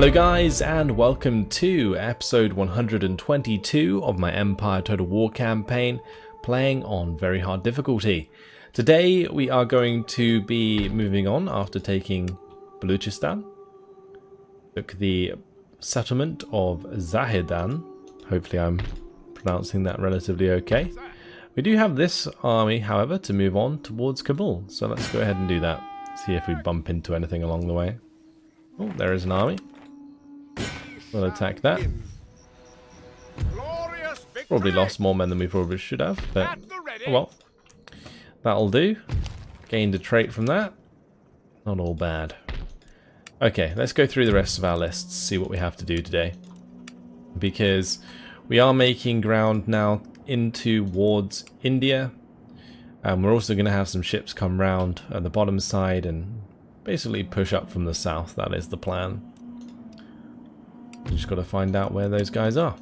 Hello guys, and welcome to episode 122 of my Empire Total War campaign, playing on very hard difficulty. Today we are going to be moving on after taking Baluchistan. Took the settlement of Zahedan. Hopefully I'm pronouncing that relatively okay. We do have this army, however, to move on towards Kabul, so let's go ahead and do that. See if we bump into anything along the way. Oh, there is an army. We'll attack that. Probably lost more men than we probably should have, but oh well. That'll do. Gained a trait from that. Not all bad. Okay, let's go through the rest of our lists, see what we have to do today. Because we are making ground now towards India. We're also going to have some ships come round at the bottom side and basically push up from the south. That is the plan. We just got to find out where those guys are.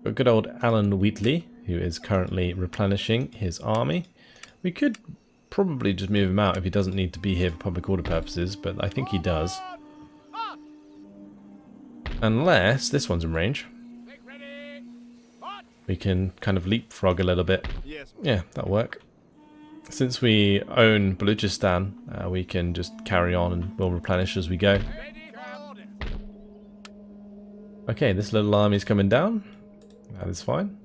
Got good old Alan Wheatley, who is currently replenishing his army. We could probably just move him out if he doesn't need to be here for public order purposes, but I think he does. Unless this one's in range. We can kind of leapfrog a little bit. Yeah, that'll work. Since we own Baluchistan, we can just carry on and we'll replenish as we go. Okay, this little army's coming down. That is fine.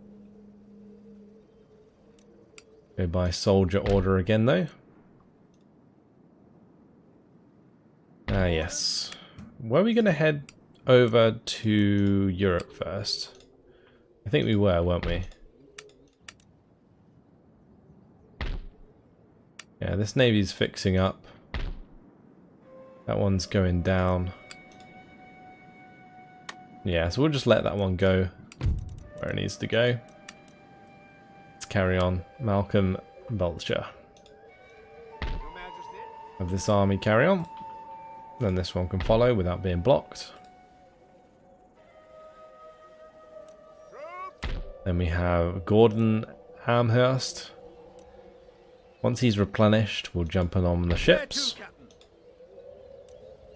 Go by soldier order again though. Ah yes. Were we going to head over to Europe first? I think we were, weren't we? Yeah, this navy's fixing up. That one's going down. Yeah, so we'll just let that one go where it needs to go. Let's carry on. Malcolm Belcher. Have this army carry on. Then this one can follow without being blocked. Then we have Gordon Amherst. Once he's replenished, we'll jump on the ships.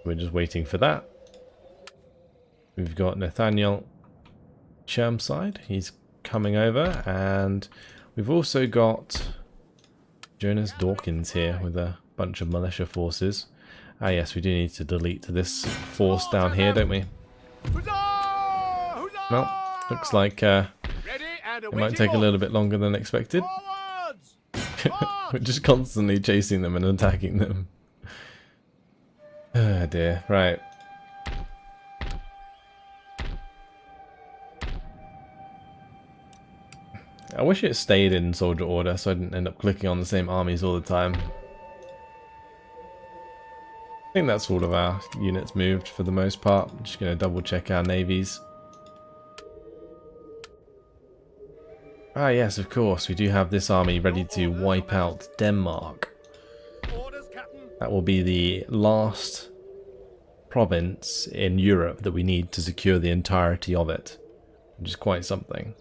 We're just waiting for that. We've got Nathaniel Chermside. He's coming over, and we've also got Jonas Dawkins here with a bunch of militia forces. Ah yes, we do need to delete this force down here, don't we? Well, looks like it might take a little bit longer than expected. We're just constantly chasing them and attacking them. Oh dear, right. I wish it stayed in soldier order so I didn't end up clicking on the same armies all the time. I think that's all of our units moved for the most part. I'm just going to double check our navies. Ah yes, of course, we do have this army ready to wipe out Denmark. That will be the last province in Europe that we need to secure the entirety of it, which is quite something.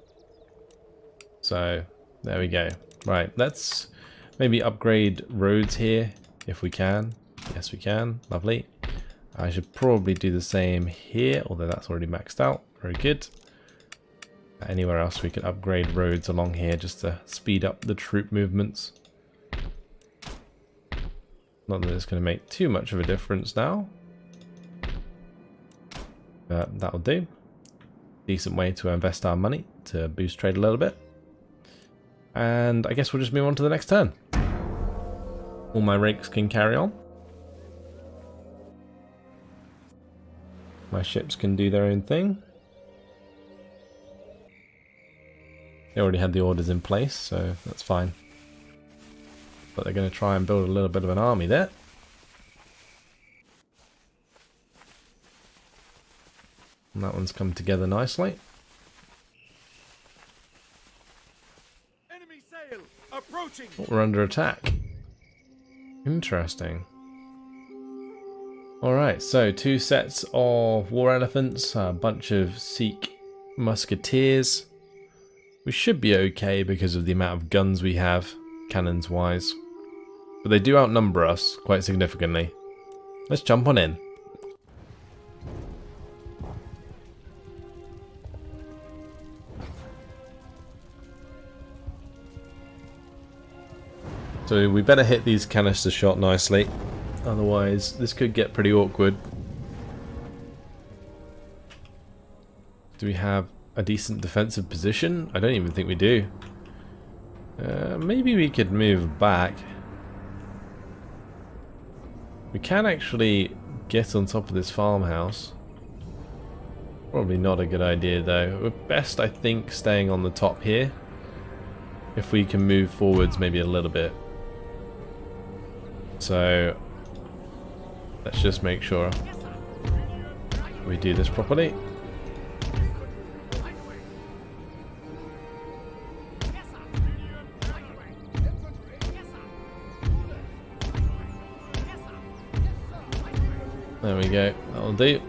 So, there we go. Right, let's maybe upgrade roads here, if we can. Yes, we can. Lovely. I should probably do the same here, although that's already maxed out. Very good. Anywhere else we can upgrade roads along here just to speed up the troop movements. Not that it's going to make too much of a difference now. But that'll do. Decent way to invest our money to boost trade a little bit. And I guess we'll just move on to the next turn. All my rakes can carry on. My ships can do their own thing. They already had the orders in place, so that's fine. But they're going to try and build a little bit of an army there. And that one's come together nicely. We're under attack. Interesting. Alright, so 2 sets of war elephants, a bunch of Sikh musketeers. We should be okay because of the amount of guns we have, cannons wise. But they do outnumber us quite significantly. Let's jump on in. So we better hit these canister shot nicely, otherwise this could get pretty awkward. Do we have a decent defensive position? I don't even think we do. Maybe we could move back. We can actually get on top of this farmhouse. Probably not a good idea though. We're best, I think, staying on the top here. If we can move forwards maybe a little bit. So let's just make sure we do this properly. There we go, that'll do.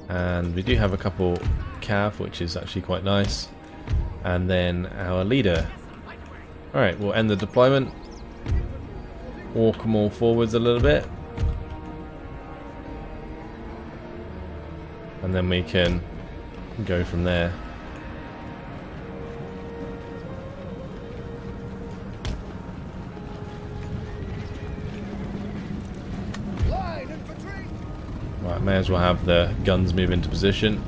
And we do have a couple cav, which is actually quite nice. And then our leader. Alright, we'll end the deployment. Walk them all forwards a little bit. And then we can go from there. Right, may as well have the guns move into position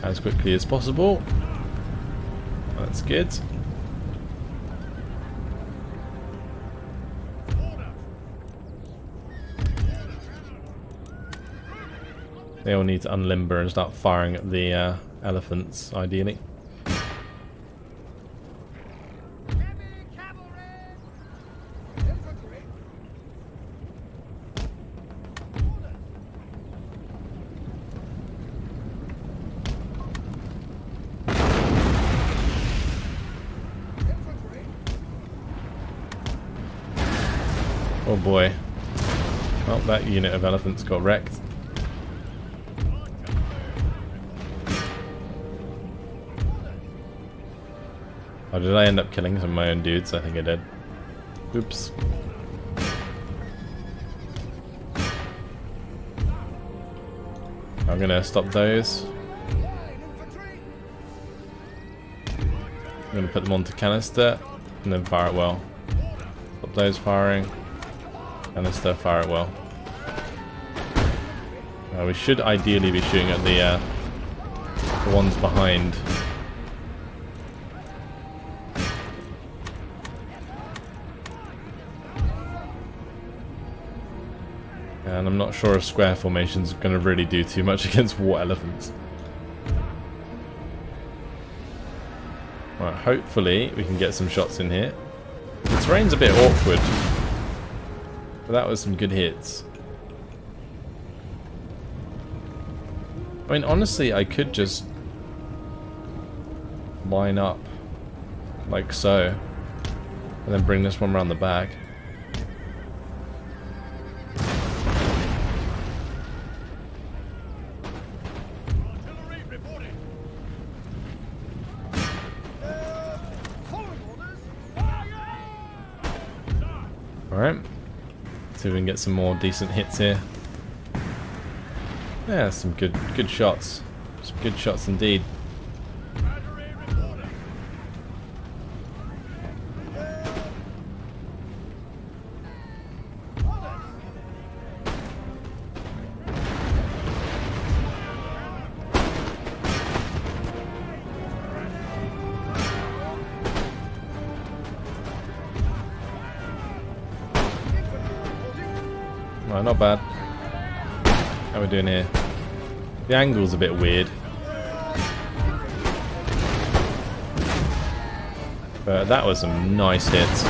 as quickly as possible. That's good. They all need to unlimber and start firing at the elephants, ideally. Oh boy. Well, that unit of elephants got wrecked. Oh, did I end up killing some of my own dudes? I think I did. Oops. I'm gonna stop those. I'm gonna put them onto canister and then fire it well. Stop those firing. Canister, fire it well. We should ideally be shooting at the ones behind. And I'm not sure a square formation is going to really do too much against war elephants. Right, hopefully we can get some shots in here. The terrain's a bit awkward, but that was some good hits. I mean, honestly, I could just line up like so, and then bring this one around the back. Alright, see if we can get some more decent hits here. Yeah, some good shots. Some good shots indeed. Right, not bad. How are we doing here? The angle's a bit weird. But that was some nice hits.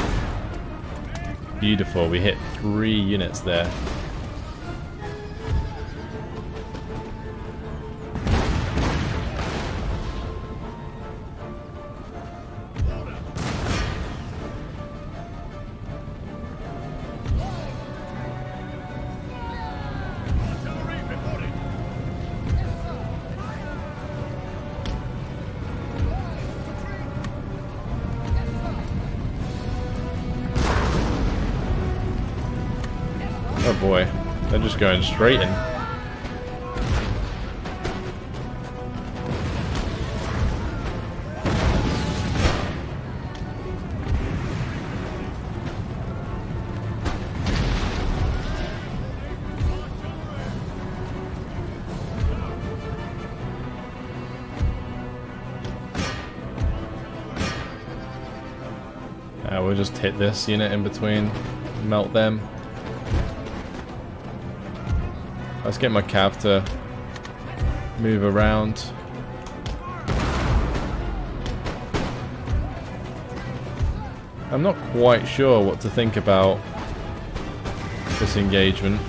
Beautiful, we hit 3 units there. Oh boy, they're just going straight in. We'll just hit this unit in between, melt them. Let's get my cav to move around. I'm not quite sure what to think about this engagement.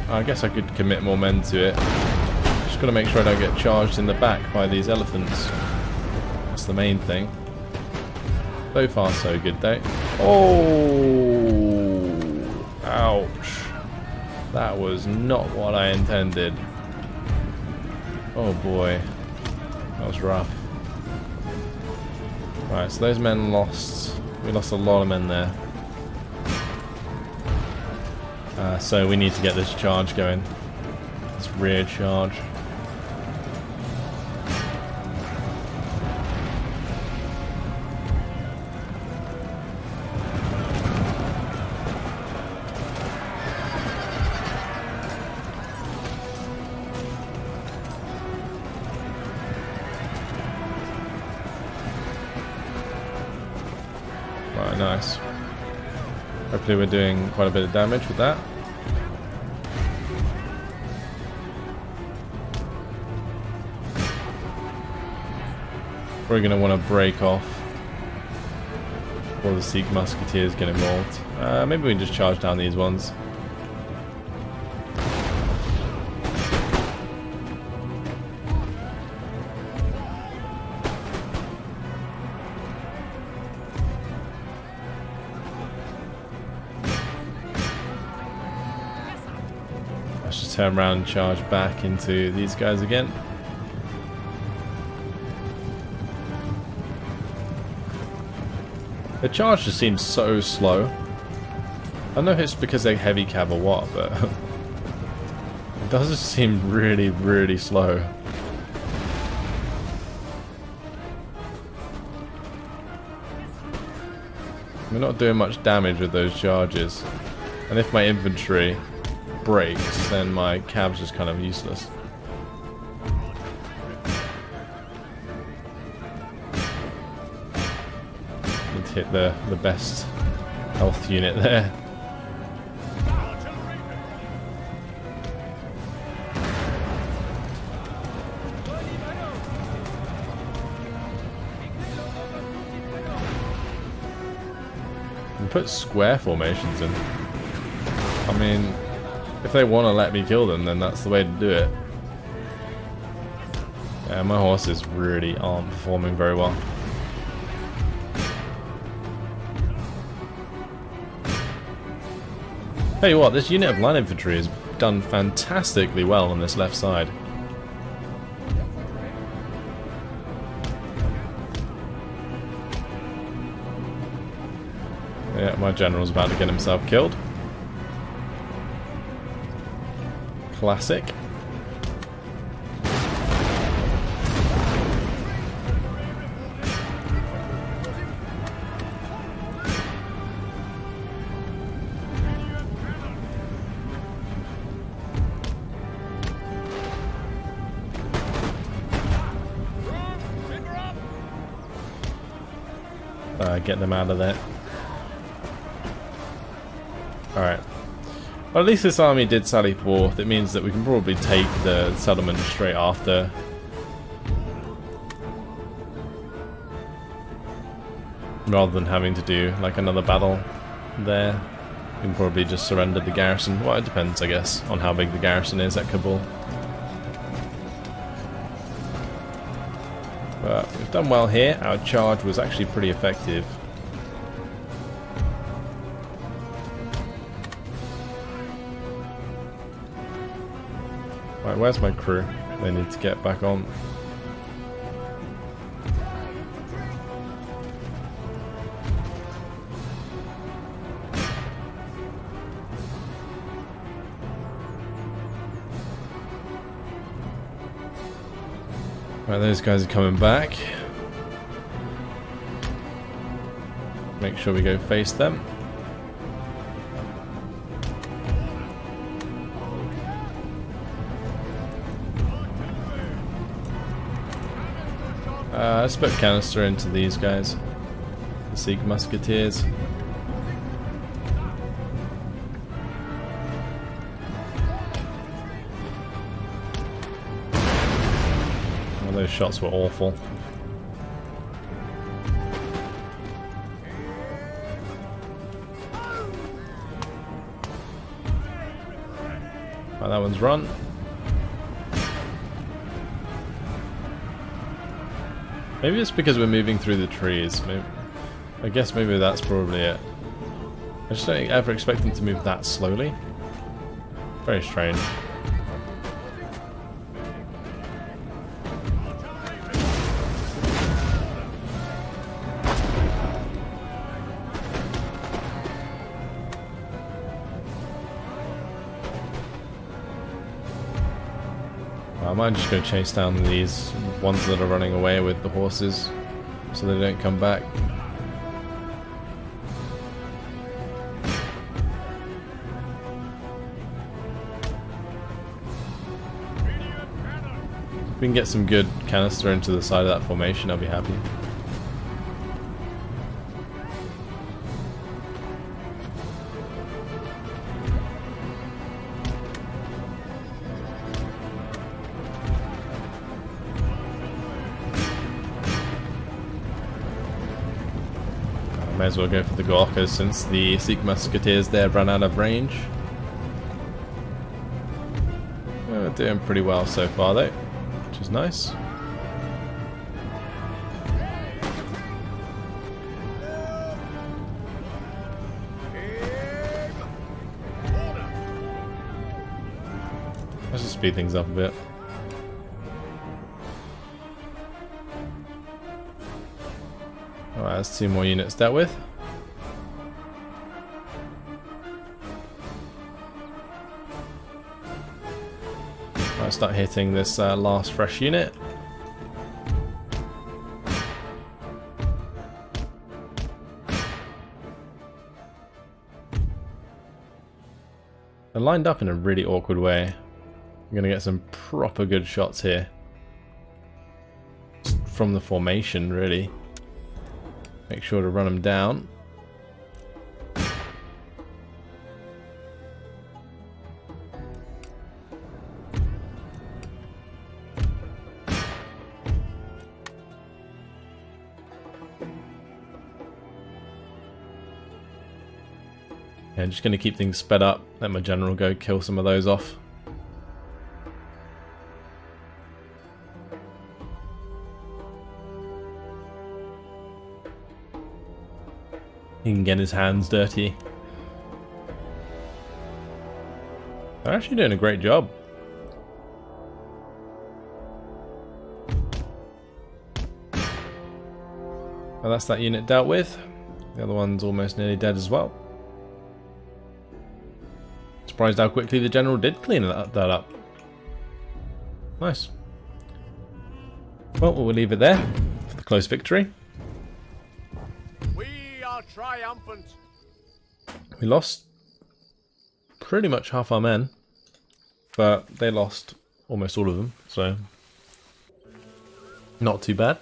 I guess I could commit more men to it. Just gotta make sure I don't get charged in the back by these elephants. That's the main thing. So far so good though. Oh! Ouch. That was not what I intended. Oh boy. That was rough. Right, so those men lost. We lost a lot of men there. So we need to get this charge going. This rear charge. Right, nice. Hopefully we're doing quite a bit of damage with that. We're going to want to break off before the Sikh musketeers get involved. Maybe we can just charge down these ones. Let's just turn around and charge back into these guys again. The charge just seems so slow. I don't know if it's because they're heavy cav or what, but it does just seem really, really slow. We're not doing much damage with those charges. And if my infantry breaks, then my cav's just kind of useless. Hit the best health unit there. And put square formations in. I mean, if they want to let me kill them, then that's the way to do it. Yeah, my horses really aren't performing very well. Tell you what, this unit of line infantry has done fantastically well on this left side. Yeah, my general's about to get himself killed. Classic. Get them out of there. Alright. Well, at least this army did sally forth. It means that we can probably take the settlement straight after. Rather than having to do like another battle there. We can probably just surrender the garrison. Well, it depends, I guess, on how big the garrison is at Kabul. But we've done well here. Our charge was actually pretty effective. Right, where's my crew? They need to get back on. Right, those guys are coming back. Make sure we go face them. Let's put canister into these guys. The Sikh musketeers. Those shots were awful. Right, that one's run. Maybe it's because we're moving through the trees. I guess maybe that's probably it. I just don't ever expect them to move that slowly. Very strange. I might just go chase down these ones that are running away with the horses so they don't come back. If we can get some good canister into the side of that formation, I'll be happy. May as well go for the Gorkas since the Sikh musketeers there ran out of range. We're doing pretty well so far though, which is nice. Let's just speed things up a bit. Alright, that's 2 more units dealt with. I'll start hitting this last fresh unit. They're lined up in a really awkward way. I'm going to get some proper good shots here. Just from the formation, really. Make sure to run them down. Yeah, just going to keep things sped up. Let my general go kill some of those off. He can get his hands dirty. They're actually doing a great job. Well, that's that unit dealt with. The other one's almost nearly dead as well. Surprised how quickly the general did clean that up. Nice. Well, we'll leave it there for the close victory. Triumphant. We lost pretty much half our men, but they lost almost all of them, so not too bad.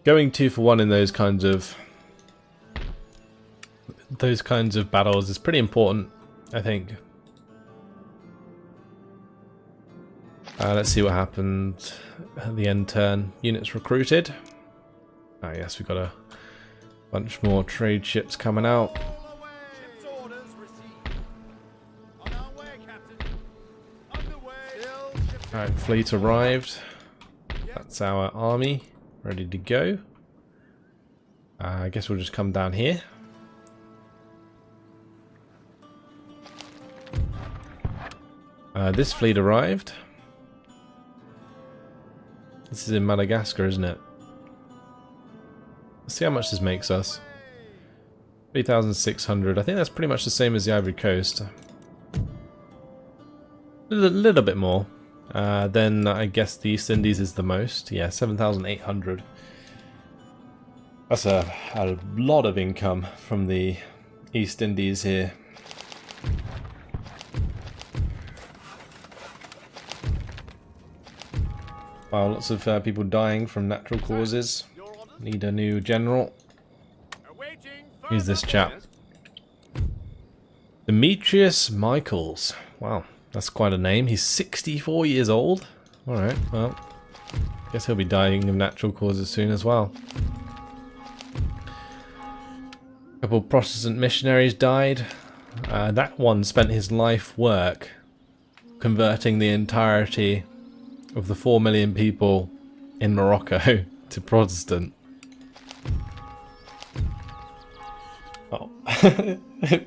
Going 2 for 1 in those kinds of battles is pretty important, I think. Let's see what happened at the end turn. Units recruited. Ah, yes, we've got a bunch more trade ships coming out. Alright, fleet arrived. That's our army, ready to go. I guess we'll just come down here. This fleet arrived. This is in Madagascar, isn't it? Let's see how much this makes us. 3,600. I think that's pretty much the same as the Ivory Coast. A little bit more. Then I guess the East Indies is the most. Yeah, 7,800. That's a lot of income from the East Indies here. Wow, lots of people dying from natural causes. Need a new general. Who's this chap? Demetrius Michaels. Wow, that's quite a name. He's 64 years old. Alright, well, guess he'll be dying of natural causes soon as well. A couple Protestant missionaries died. That one spent his life work converting the entirety of the 4 million people in Morocco to Protestant. Oh,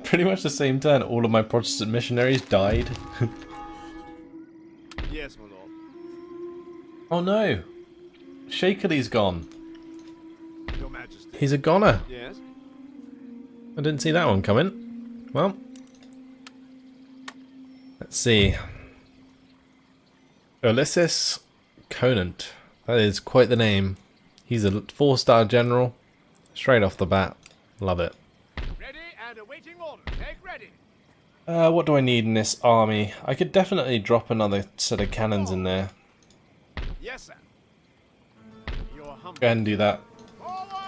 pretty much the same turn. All of my Protestant missionaries died. Yes, my lord. Oh no, Shakely's gone. Your Majesty. He's a goner. Yes. I didn't see that one coming. Well, let's see. Ulysses Conant. That is quite the name. He's a 4-star general. Straight off the bat. Love it. Ready and awaiting order. Make ready. What do I need in this army? I could definitely drop another set of cannons in there. Yes, sir. Your humble. Go ahead and do that.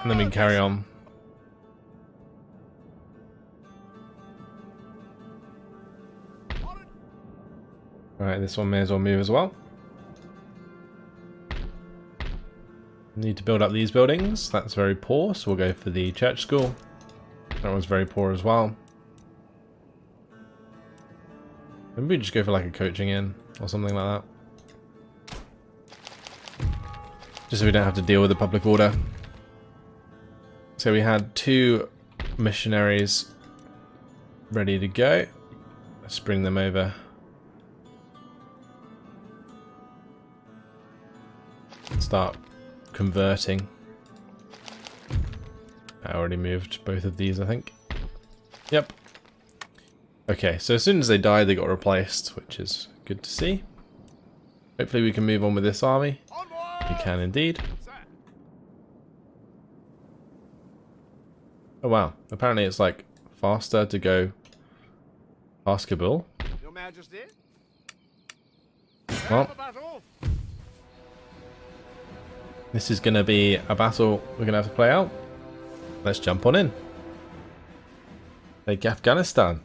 And then we can carry on. Alright, this one may as well move as well. Need to build up these buildings. That's very poor, so we'll go for the church school. That one's very poor as well. Maybe we just go for like a coaching inn or something like that. Just so we don't have to deal with the public order. So we had 2 missionaries ready to go. Let's bring them over. Start converting. I already moved both of these, I think. Yep. Okay, so as soon as they die, they got replaced, which is good to see. Hopefully we can move on with this army. We can indeed. Oh wow, apparently it's like faster to go past Kabul. Your Majesty. Well, this is going to be a battle we're going to have to play out. Let's jump on in. Take Afghanistan.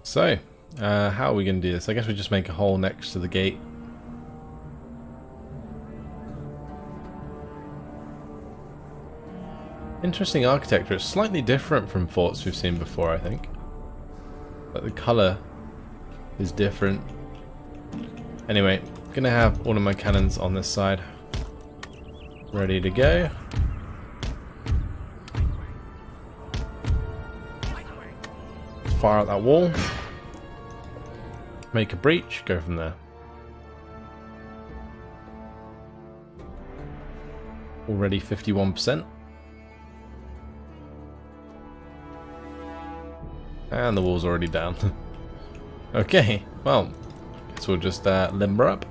So, how are we going to do this? I guess we just make a hole next to the gate. Interesting architecture. It's slightly different from forts we've seen before, I think. But the colour is different. Anyway, I'm going to have all of my cannons on this side. Ready to go. Fire out that wall. Make a breach, go from there. Already 51%. And the wall's already down. Okay, well, guess we'll just limber up.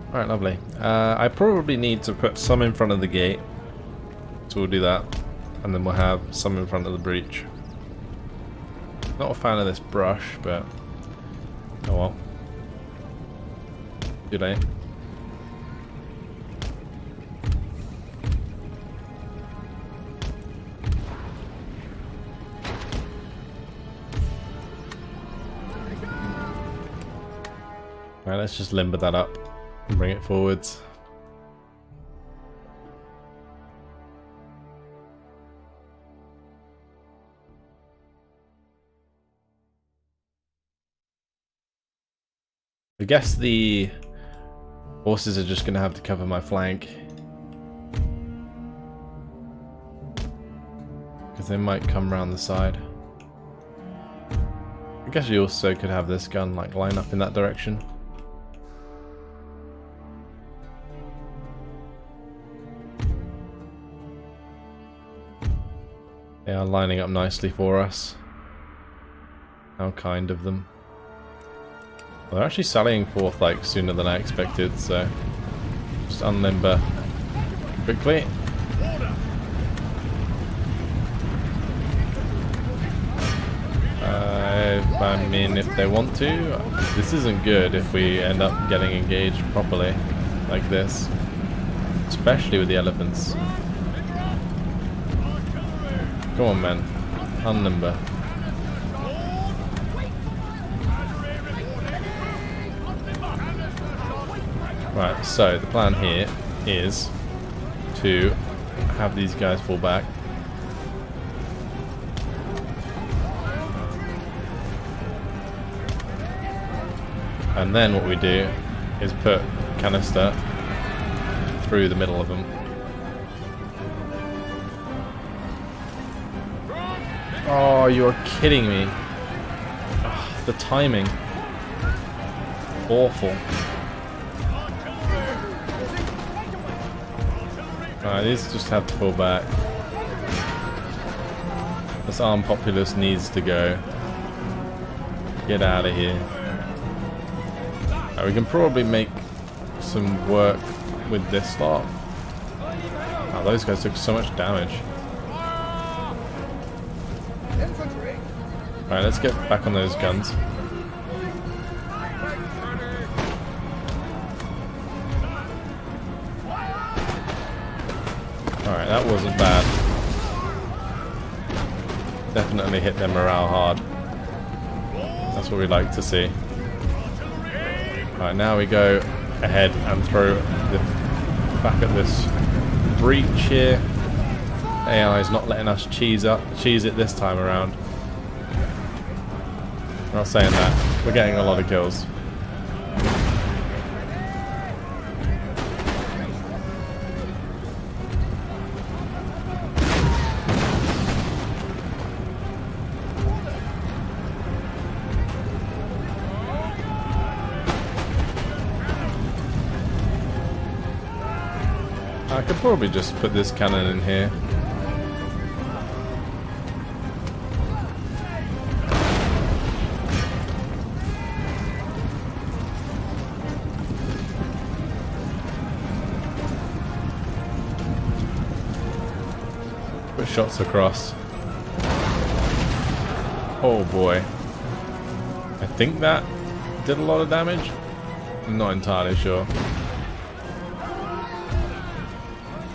Alright, lovely. I probably need to put some in front of the gate. So we'll do that. And then we'll have some in front of the breach. Not a fan of this brush, but oh well. Good day. Alright, let's just limber that up and bring it forwards. I guess the horses are just going to have to cover my flank. Because they might come around the side. I guess you also could have this gun like line up in that direction. They are lining up nicely for us. How kind of them. Well, they're actually sallying forth like sooner than I expected, so just unlimber quickly. I mean, if they want to, this isn't good if we end up getting engaged properly like this, especially with the elephants. Come on, men, unlimber. Right, so the plan here is to have these guys fall back. And then what we do is put canister through the middle of them. Oh, you're kidding me. Ugh, the timing. Awful. Alright, these just have to fall back. This armed populace needs to go. Get out of here. We can probably make some work with this lot. Oh, those guys took so much damage. Alright, let's get back on those guns. Alright, that wasn't bad. Definitely hit their morale hard. That's what we like to see. Right, now we go ahead and throw the back at this breach here. AI is not letting us cheese it this time around. I'm not saying that. We're getting a lot of kills. I could probably just put this cannon in here. Put shots across. Oh boy. I think that did a lot of damage. I'm not entirely sure.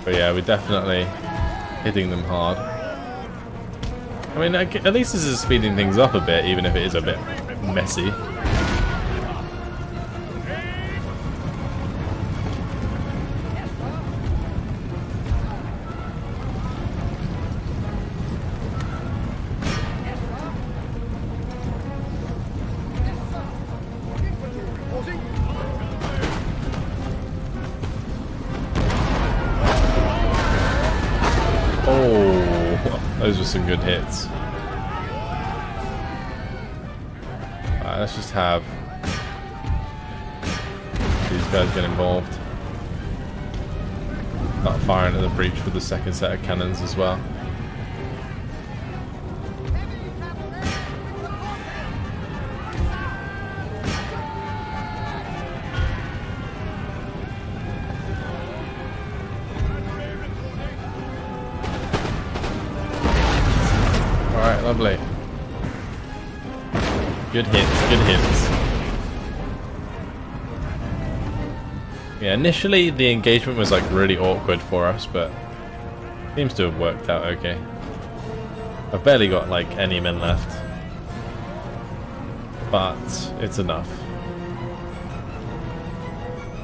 But yeah, we're definitely hitting them hard. I mean, at least this is speeding things up a bit, even if it is a bit messy. Those were some good hits. Alright, let's just have these guys get involved. Start firing at the breach with the second set of cannons as well. Alright, lovely. Good hits, good hits. Yeah, initially the engagement was like really awkward for us, but seems to have worked out okay. I've barely got like any men left, but it's enough.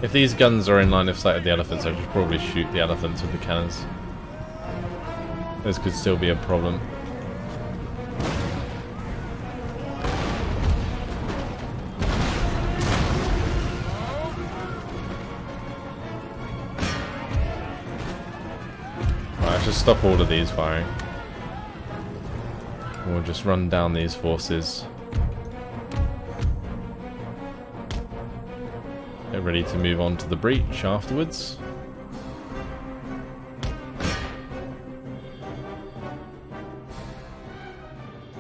If these guns are in line of sight of the elephants, I should probably shoot the elephants with the cannons. This could still be a problem. Just stop all of these firing. We'll just run down these forces. Get ready to move on to the breach afterwards.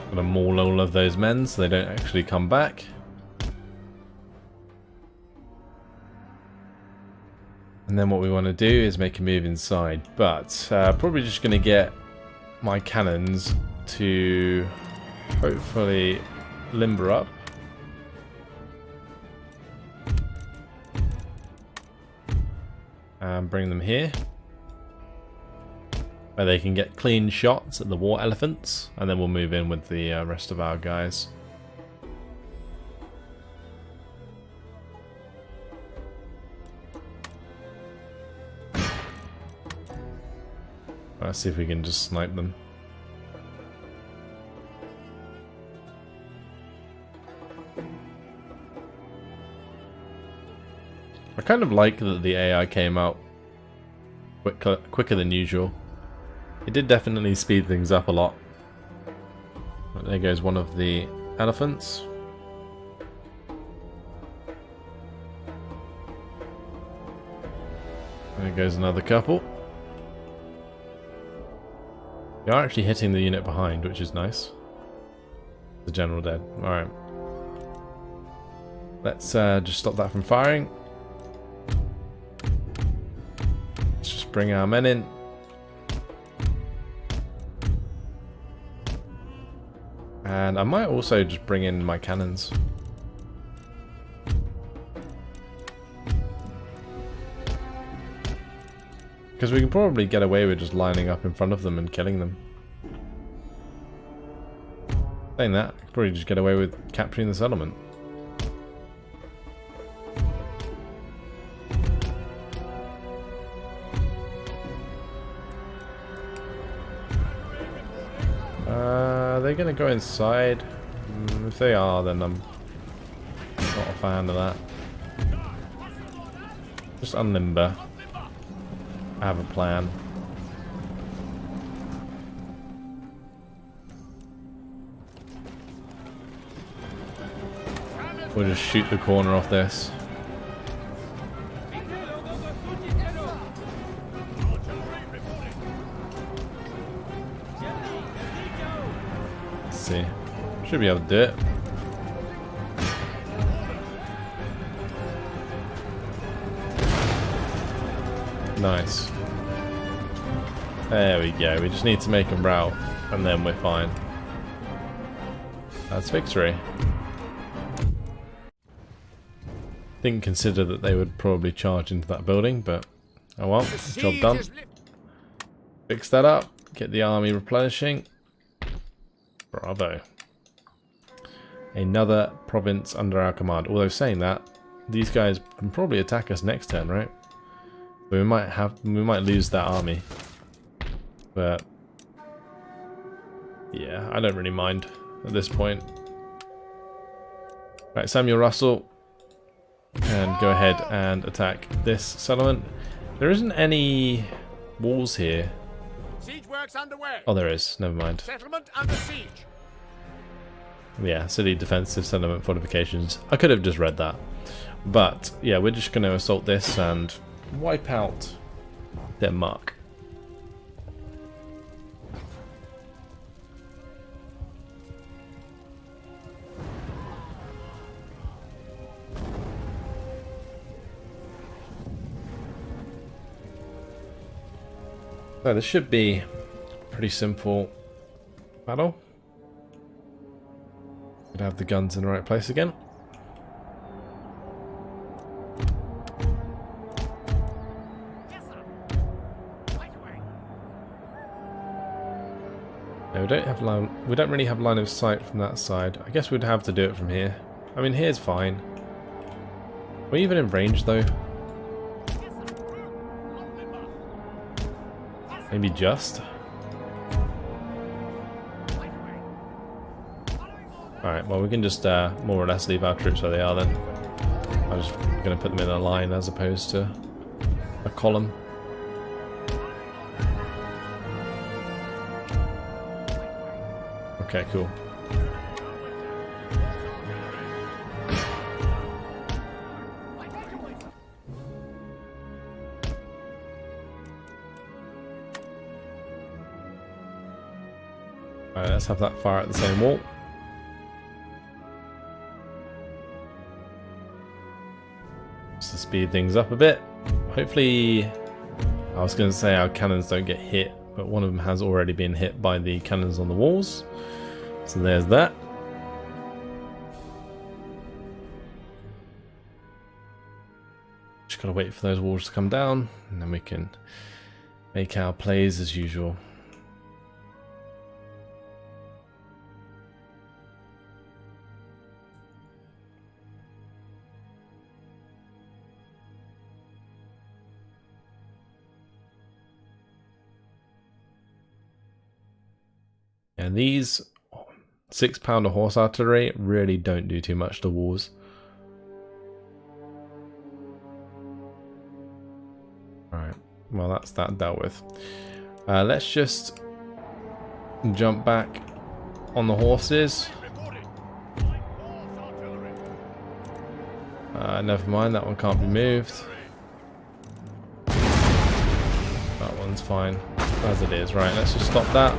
Gonna maul all of those men so they don't actually come back. And then what we want to do is make a move inside, but probably just going to get my cannons to hopefully limber up. And bring them here, where they can get clean shots at the war elephants, and then we'll move in with the rest of our guys. Let's see if we can just snipe them. I kind of like that the AI came out quicker than usual. It did definitely speed things up a lot. But there goes one of the elephants. There goes another couple. We are actually hitting the unit behind, which is nice. The general dead. Alright. Let's just stop that from firing. Let's just bring our men in. And I might also just bring in my cannons. Because we can probably get away with just lining up in front of them and killing them. Saying that, I could probably just get away with capturing the settlement. Are they going to go inside? If they are, then I'm not a fan of that. Just unlimber. I have a plan. We'll just shoot the corner off this. Let's see. Should be able to do it. Nice. There we go. We just need to make them rout, and then we're fine. That's victory. Didn't consider that they would probably charge into that building, but oh well, job done. Fix that up. Get the army replenishing. Bravo. Another province under our command. Although saying that, these guys can probably attack us next turn, right? We might lose that army, but yeah, I don't really mind at this point. Right, Samuel Russell, and go ahead and attack this settlement. There isn't any walls here. Siege works underway. Oh, there is. Never mind. Settlement under siege. Yeah, city defensive settlement fortifications. I could have just read that, but yeah, we're just going to assault this and wipe out Denmark. So this should be a pretty simple battle. Could have the guns in the right place again. No, we don't really have line of sight from that side. I guess we'd have to do it from here. I mean, here's fine. Are we even in range though? Maybe just. Alright, well we can just more or less leave our troops where they are then. I'm just going to put them in a line as opposed to a column. Okay, cool. Alright, let's have that fire at the same wall. Just to speed things up a bit. Hopefully, I was going to say our cannons don't get hit, but one of them has already been hit by the cannons on the walls. So there's that. Just gotta wait for those walls to come down, and then we can make our plays as usual. And these 6-pounder horse artillery really don't do too much to walls. Alright, well that's that dealt with. Let's just jump back on the horses. Never mind, that one can't be moved. That one's fine as it is. Right, let's just stop that.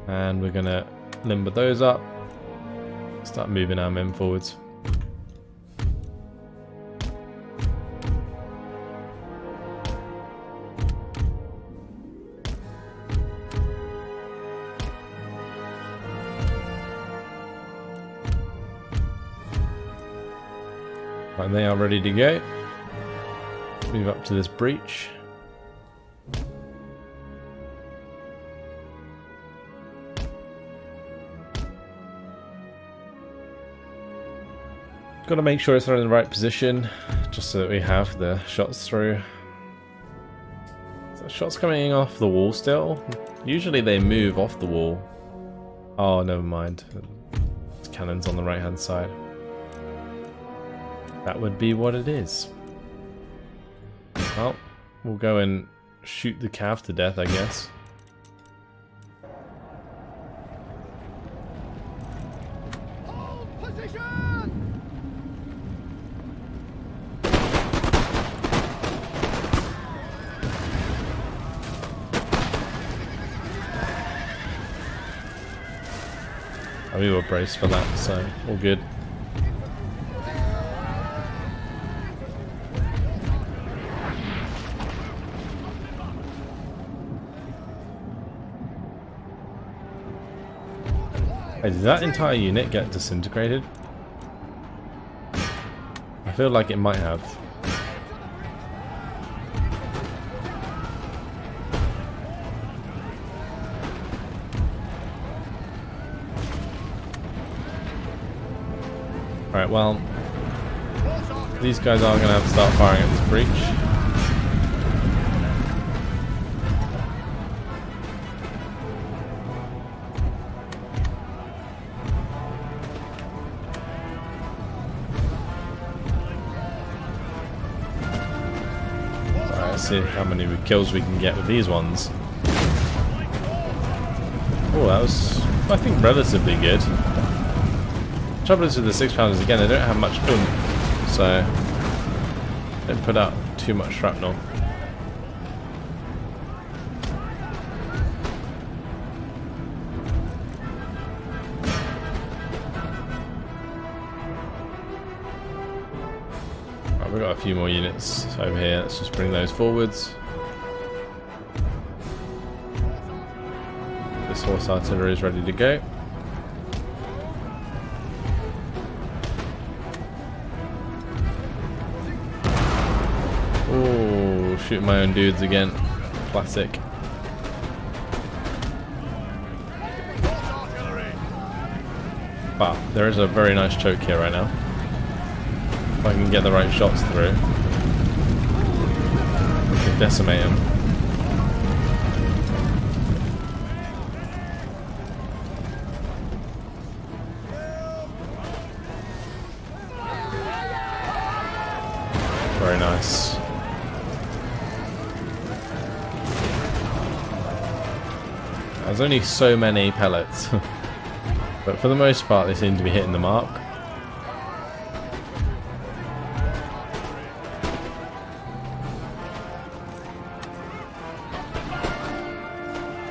And we're gonna limber those up. Start moving our men forwards. Right, they are ready to go. Move up to this breach. Got to make sure it's in the right position, just so that we have the shots through. So shots coming off the wall still. Usually they move off the wall. Oh, never mind. It's cannons on the right hand side. That would be what it is. Well, we'll go and shoot the cav to death, I guess. We were braced for that, so all good. Hey, did that entire unit get disintegrated? I feel like it might have. Alright, well, these guys are going to have to start firing at this breach. Alright, let's see how many kills we can get with these ones. Oh, that was, I think, relatively good. Trouble is with the 6-pounders, again, they don't have much oomph, so don't put out too much shrapnel. Right, we've got a few more units over here, let's just bring those forwards. This horse artillery is ready to go. Oh, shooting my own dudes again. Classic. Wow, there is a very nice choke here right now. If I can get the right shots through, we can decimate him. Very nice. There's only so many pellets, but for the most part they seem to be hitting the mark.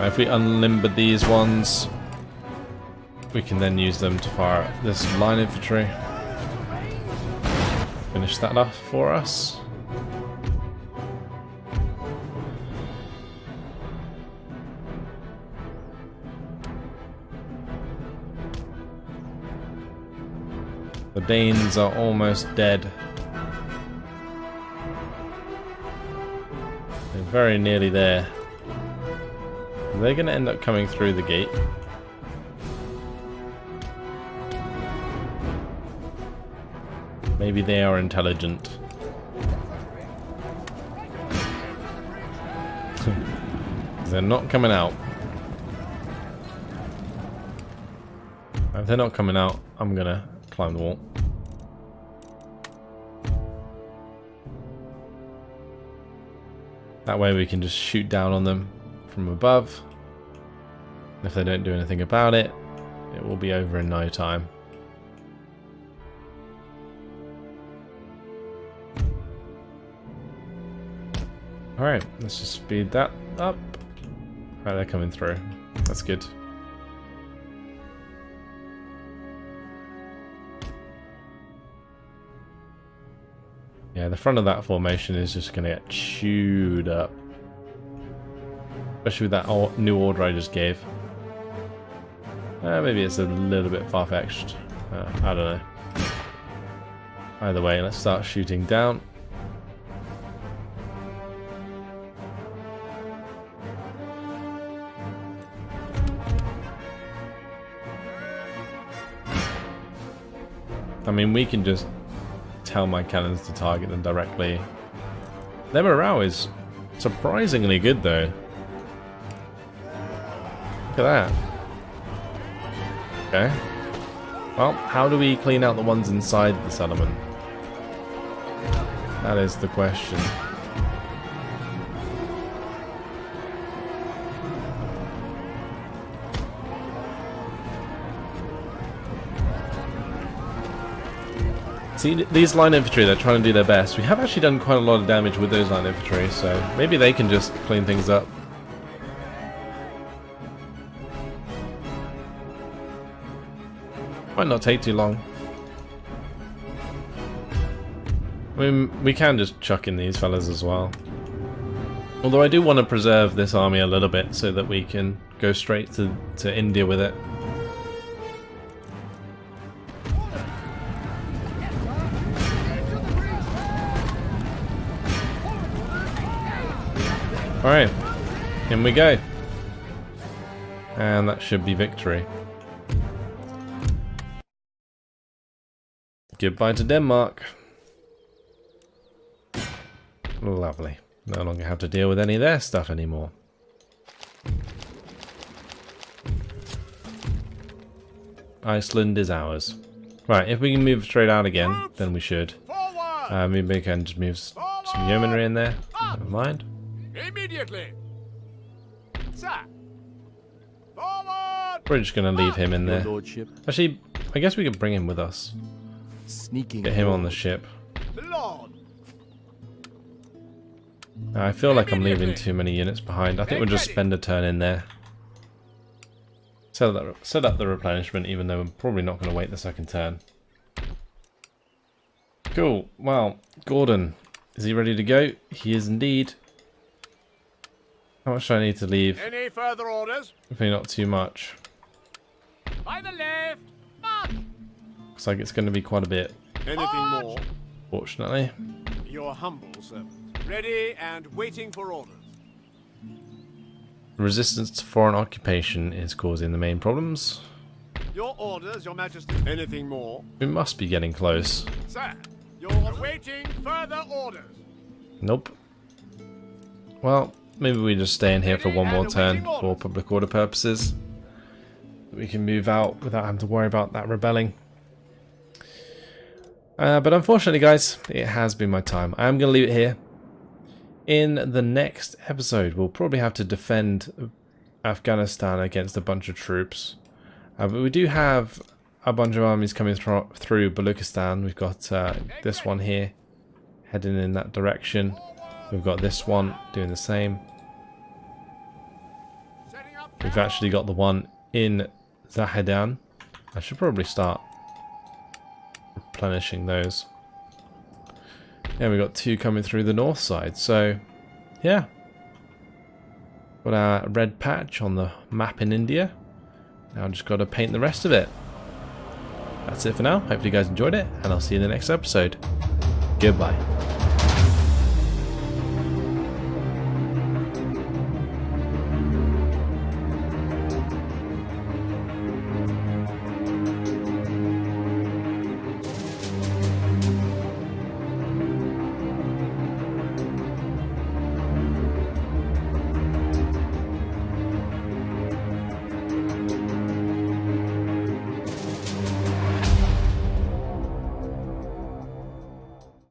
If we unlimbered these ones, we can then use them to fire this line infantry. Finish that off for us. The Danes are almost dead. They're very nearly there. They're going to end up coming through the gate. Maybe they are intelligent. They're not coming out. If they're not coming out, I'm going to climb the wall. That way we can just shoot down on them from above. If they don't do anything about it, it will be over in no time. Alright, let's just speed that up. Right, they're coming through. That's good. Yeah, the front of that formation is just going to get chewed up. Especially with that new order I just gave. Maybe it's a little bit far-fetched. I don't know. Either way, let's start shooting down. I mean, we can just tell my cannons to target them directly. Their morale is surprisingly good, though. Look at that. Okay. Well, how do we clean out the ones inside the settlement? That is the question. See, these line infantry, they're trying to do their best. We have actually done quite a lot of damage with those line infantry, so maybe they can just clean things up. Might not take too long. I mean, we can just chuck in these fellas as well. Although I do want to preserve this army a little bit so that we can go straight to India with it. Alright, in we go. And that should be victory. Goodbye to Denmark. Lovely. No longer have to deal with any of their stuff anymore. Iceland is ours. Right, if we can move straight out again, then we should. Maybe we can just move some yeomanry in there. Never mind. Immediately. Sir. Forward. We're just going to leave him in there. Lordship. Actually, I guess we could bring him with us. Sneaking. Get him on the ship. Lord. I feel like I'm leaving too many units behind. I think we'll just spend a turn in there. Set up the replenishment, even though we're probably not going to wait the second turn. Cool. Well, Gordon, is he ready to go? He is indeed. How much do I need to leave? Any further orders? Hopefully not too much. By the left. March. Looks like it's going to be quite a bit, Anything more? fortunately. Your humble servant. Ready and waiting for orders. Resistance to foreign occupation is causing the main problems. Your orders, Your Majesty. Anything more? We must be getting close. Sir, you're awaiting further orders. Nope. Well, maybe we just stay in here for one more turn for public order purposes. We can move out without having to worry about that rebelling. But unfortunately, guys, it has been my time. I am going to leave it here. In the next episode, we'll probably have to defend Afghanistan against a bunch of troops. But we do have a bunch of armies coming through Baluchistan. We've got this one here heading in that direction. We've got this one doing the same. We've actually got the one in Zahedan. I should probably start replenishing those. Yeah, we've got 2 coming through the north side. So, yeah. Got our red patch on the map in India. Now I've just got to paint the rest of it. That's it for now. Hopefully you guys enjoyed it, and I'll see you in the next episode. Goodbye.